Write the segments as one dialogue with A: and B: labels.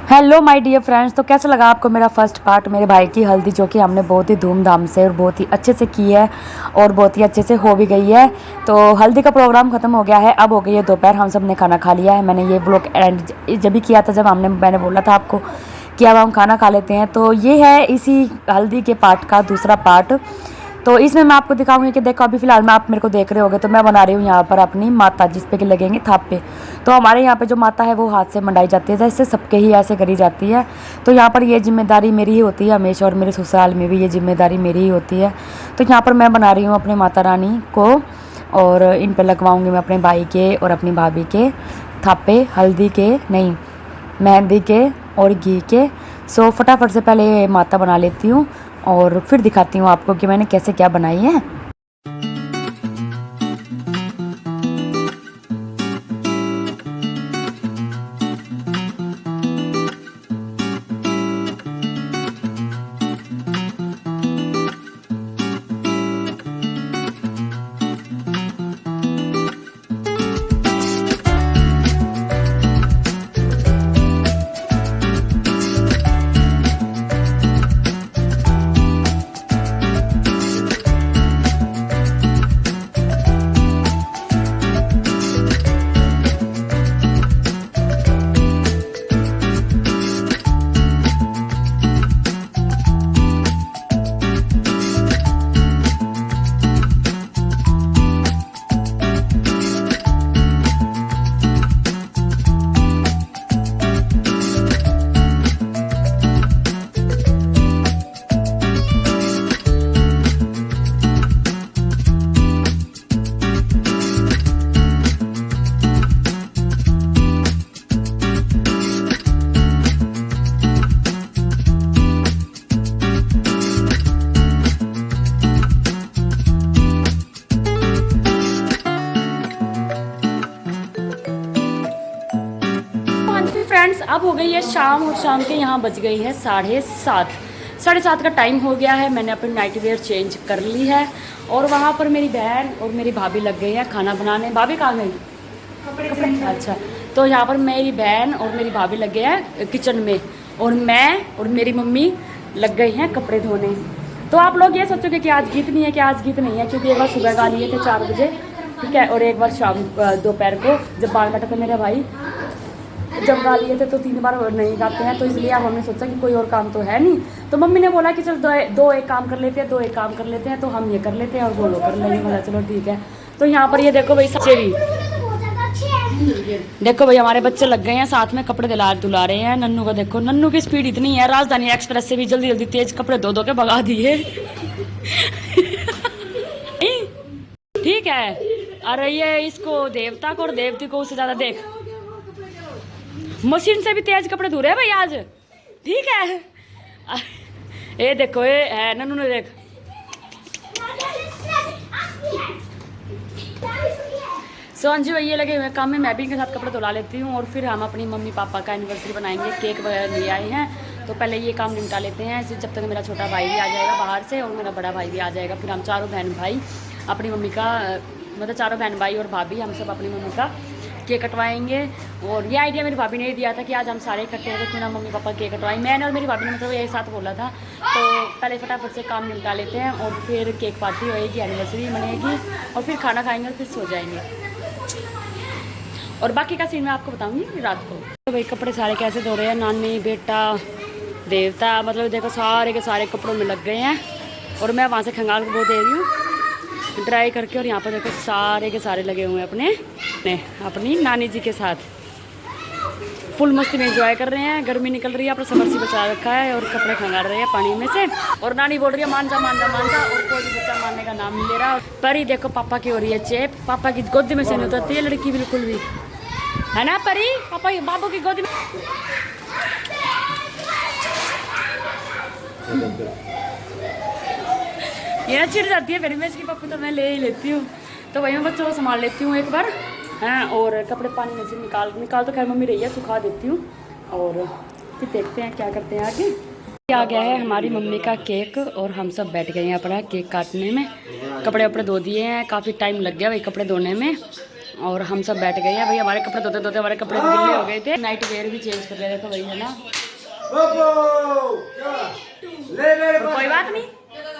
A: Hello my dear friends. तो कैसा लगा आपको मेरा फर्स्ट पार्ट मेरे भाई की हल्दी, जो कि हमने बहुत ही धूमधाम से और बहुत ही अच्छे से की है और बहुत ही अच्छे से हो भी गई है। तो हल्दी का प्रोग्राम ख़त्म हो गया है, अब हो गई है दोपहर, हम सब ने खाना खा लिया है। मैंने ये ब्लॉग एंड जब भी किया था, जब मैंने बोला था आपको कि अब हम खाना खा लेते हैं। तो ये है इसी हल्दी के पार्ट का दूसरा पार्ट। तो इसमें मैं आपको दिखाऊंगी कि देखो अभी फ़िलहाल में आप मेरे को देख रहे होगे, तो मैं बना रही हूँ यहाँ पर अपनी माता, जिस पे कि लगेंगे थापे। तो हमारे यहाँ पे जो माता है वो हाथ से मंडाई जाती है, जैसे सबके ही ऐसे करी जाती है। तो यहाँ पर ये जिम्मेदारी मेरी ही होती है हमेशा, और मेरे ससुराल में भी ये जिम्मेदारी मेरी ही होती है। तो यहाँ पर मैं बना रही हूँ अपनी माता रानी को, और इन पर लगवाऊँगी मैं अपने भाई के और अपनी भाभी के थापे, हल्दी के नहीं, मेहंदी के और घी के। सो फटाफट से पहले माता बना लेती हूँ और फिर दिखाती हूँ आपको कि मैंने कैसे क्या बनाई है। फ्रेंड्स, अब हो गई है शाम, और शाम के यहाँ बज गई है 7:30। 7:30 का टाइम हो गया है। मैंने अपनी नाइट वेयर चेंज कर ली है, और वहाँ पर मेरी बहन और मेरी भाभी लग गई है खाना बनाने। भाभी कहाँ गई? कपड़े। अच्छा, तो यहाँ पर मेरी बहन और मेरी भाभी लग गए हैं किचन में, और मैं और मेरी मम्मी लग गई हैं कपड़े धोने। तो आप लोग ये सोचोगे कि आज गीत नहीं है, कि आज गीत नहीं है, क्योंकि एक बार सुबह गा लिए थे 4 बजे, ठीक है, और एक बार शाम दोपहर को जब 12 बजे मेरा भाई जब गा लिए थे, तो 3 बार नहीं गाते हैं। तो इसलिए अब हमने सोचा कि कोई और काम तो है नहीं, तो मम्मी ने बोला कि चल दो एक काम कर लेते हैं, 2 एक काम कर लेते हैं। तो हम ये कर लेते हैं और वो लोग कर लेंगे। बोला चलो ठीक है। तो यहाँ पर ये देखो भाई, बच्चे भी देखो भाई, हमारे बच्चे लग गए हैं साथ में कपड़े धुला रहे हैं। नन्नू का देखो, नन्नू की स्पीड इतनी है, राजधानी एक्सप्रेस से भी जल्दी जल्दी तेज कपड़े धो के भगा दिए। ठीक है। अरे ये इसको देवता को और देवती को उससे ज्यादा देख, मशीन से भी तेज कपड़े धो रहे हैं भाई आज, ठीक है। ये देखो, ये है नन्नू ने, देख। सोनजी भाई ये लगे हुए काम में, मैं भी इनके साथ कपड़े धुला लेती हूँ, और फिर हम अपनी मम्मी पापा का एनिवर्सरी बनाएंगे। केक वगैरह ले आए हैं, तो पहले ये काम निपटा लेते हैं, जब तक मेरा छोटा भाई भी आ जाएगा बाहर से और मेरा बड़ा भाई भी आ जाएगा। फिर हम चारों बहन भाई अपनी मम्मी का, मतलब चारों बहन भाई और भाभी, हम सब अपनी मम्मी का केक कटवाएंगे। और ये आइडिया मेरी भाभी ने दिया था कि आज हम सारे इकट्ठे हैं, तो क्यों ना मम्मी पापा केक कटवाएं। मैंने और मेरी भाभी ने मतलब एक साथ बोला था। तो पहले फटाफट से काम निपटा लेते हैं, और फिर केक पार्टी होएगी, एनिवर्सरी मनेगी, और फिर खाना खाएंगे और फिर सो जाएंगे। और बाकी का सीन मैं आपको बताऊंगी रात को। तो भाई कपड़े सारे कैसे धो रहे हैं, नानी बेटा देवता, मतलब देखो सारे के सारे कपड़ों में लग गए हैं। और मैं वहाँ से खंगाल को दे रही हूँ ड्राई करके, और यहाँ पर देखो सारे के सारे लगे हुए हैं अपनी नानी जी के साथ। फुल मस्ती में एंजॉय कर रहे हैं। गर्मी निकल रही है, अपना समर सी बचा रखा है, और कपड़े खंगाल रहे हैं पानी में से। और नानी बोल रही है मान जा मान जा मान जा, और कोई भी बच्चा मानने का नाम नहीं ले रहा। परी देखो पापा की हो रही है चेप, पापा की गोदी में से नहीं उतरती है लड़की बिल्कुल भी, है ना परी? पापा बाबू की गोदी में ये ना चिढ़ जाती है, फिर मैं इसकी पप्पू तो मैं ले ही लेती हूँ। तो वही मैं बच्चों को संभाल लेती हूँ एक बार, हैं, और कपड़े पानी में से निकाल तो खैर मम्मी रही है, सुखा देती हूँ, और फिर देखते हैं क्या करते हैं आगे। आ गया है हमारी मम्मी का केक, और हम सब बैठ गए हैं अपना केक काटने में। कपड़े वपड़े धो दिए हैं, काफ़ी टाइम लग गया भाई कपड़े धोने में। और हम सब बैठ गए हैं भाई। हमारे कपड़े धोते धोते हमारे कपड़े गिल्ले हो गए थे। नाइट वेयर भी चेंज कर रहे थे भाई, है ना। तो कोई बात नहीं,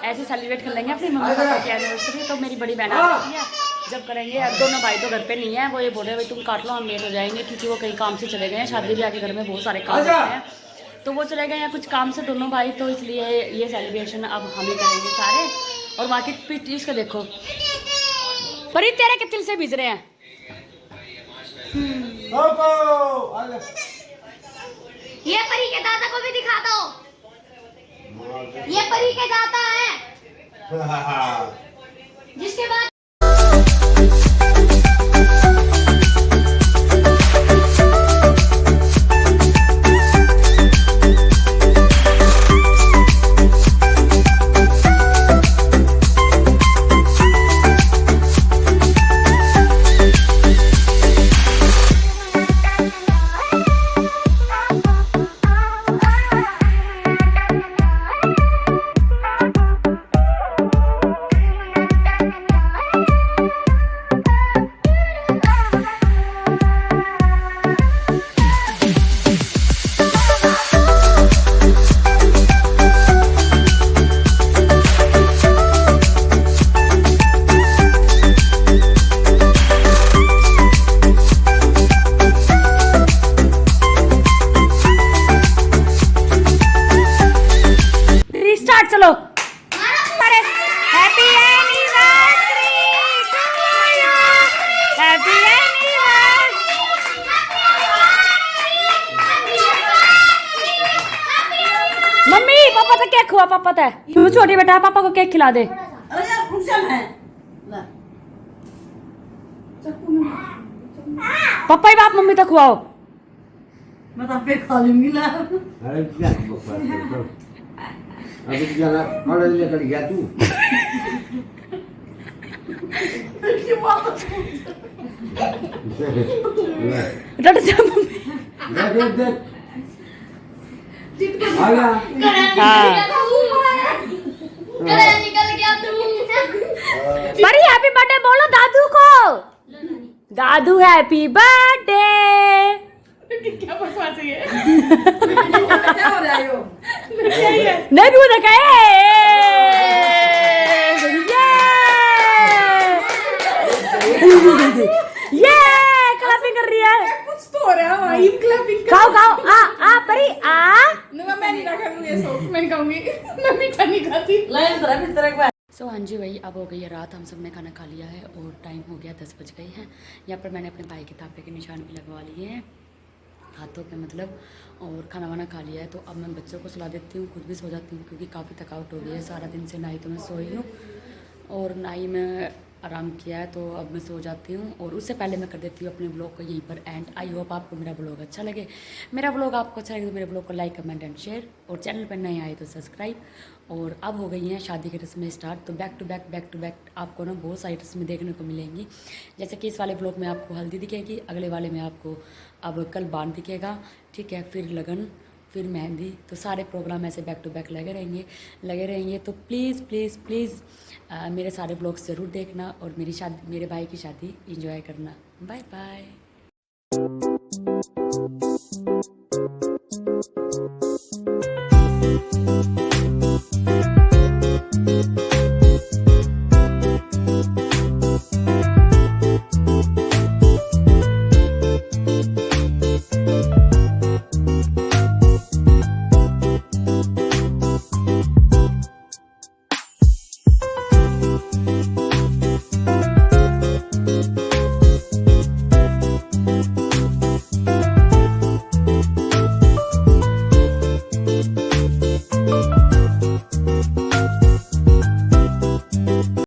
A: ऐसे सेलिब्रेट कर लेंगे अपनी मम्मी पापा की एनिवर्सरी। तो मेरी बड़ी बहन आ रही है, जब करेंगे। अब दोनों भाई तो घर पे नहीं है, वो ये बोल रहे भाई तुम काट लो, हम लेट हो जाएंगे, क्योंकि वो कहीं काम से चले गए हैं। शादी ब्याह के घर में बहुत सारे काम होते हैं, तो वो चले गए हैं कुछ काम से दोनों भाई। तो इसलिए ये सेलिब्रेशन अब हम ही करेंगे सारे। और बाकी पीटीज का देखो, परी तेरे के तिल से भिज रहे हैं।
B: ये परी के दादा को भी दिखा दो, ये परी के दादा है जिसके बाद
A: चलो। अरे happy anniversary to you, happy anniversary. Mummy papa तो केक हुआ, पापा तो तू छोटी बेटा, पापा को केक खिला दे।
C: अरे यार फंक्शन है ना,
A: पापा ही बाप मम्मी तक खुआओ।
C: मैं तो पे खा लूंगी ना।
D: अरे क्या बकवास, अभी जाना ऑर्डर लेकर गया तू।
A: डट जा मम्मी।
D: देख आ गया।
B: निकल गया तू।
A: परी हैप्पी बर्थडे बोलो दादू को। दादू हैप्पी बर्थडे।
C: क्या बकवास है ये? क्या हो रहा है यो?
A: नहीं तू देखा ये क्लैपिंग कर रही है।
C: कुछ तो हो रहा है भाई, क्लैपिंग
A: खाओ खाओ, आ परी आ।
C: मैं नहीं रखा ये सो, मैं नहीं खाऊंगी, मैं मीठा नहीं खाती। लाइन तरह इस तरह का।
A: सो हाँ जी भाई, अब हो गई है रात, हम सब ने खाना खा लिया है और टाइम हो गया 10 बज गए हैं। यहाँ पर मैंने अपने भाई के तापे के निशान भी लगवा लिए हैं हाथों पे मतलब, और खाना वाना खा लिया है। तो अब मैं बच्चों को सुला देती हूँ, खुद भी सो जाती हूँ, क्योंकि काफ़ी थकावट हो गई है सारा दिन से। ना ही तो मैं सोई हूँ और ना ही मैं आराम किया है, तो अब मैं सो जाती हूँ। और उससे पहले मैं कर देती हूँ अपने ब्लॉग को यहीं पर एंड। आई होप आपको मेरा ब्लॉग अच्छा लगे। मेरा ब्लॉग आपको अच्छा लगे तो मेरे ब्लॉग को लाइक कमेंट एंड शेयर, और चैनल पर नए आए तो सब्सक्राइब। और अब हो गई हैं शादी की रस्में स्टार्ट, तो बैक टू बैक आपको ना बहुत सारी रस्में देखने को मिलेंगी। जैसे कि इस वाले ब्लॉग में आपको हल्दी दिखेगी, अगले वाले में आपको अब कल बांध दिखेगा, ठीक है, फिर लगन, फिर मेहंदी। तो सारे प्रोग्राम ऐसे बैक टू बैक लगे रहेंगे। तो प्लीज़ प्लीज़ प्लीज़ मेरे सारे ब्लॉग्स ज़रूर देखना और मेरी शादी, मेरे भाई की शादी एंजॉय करना। Bye bye.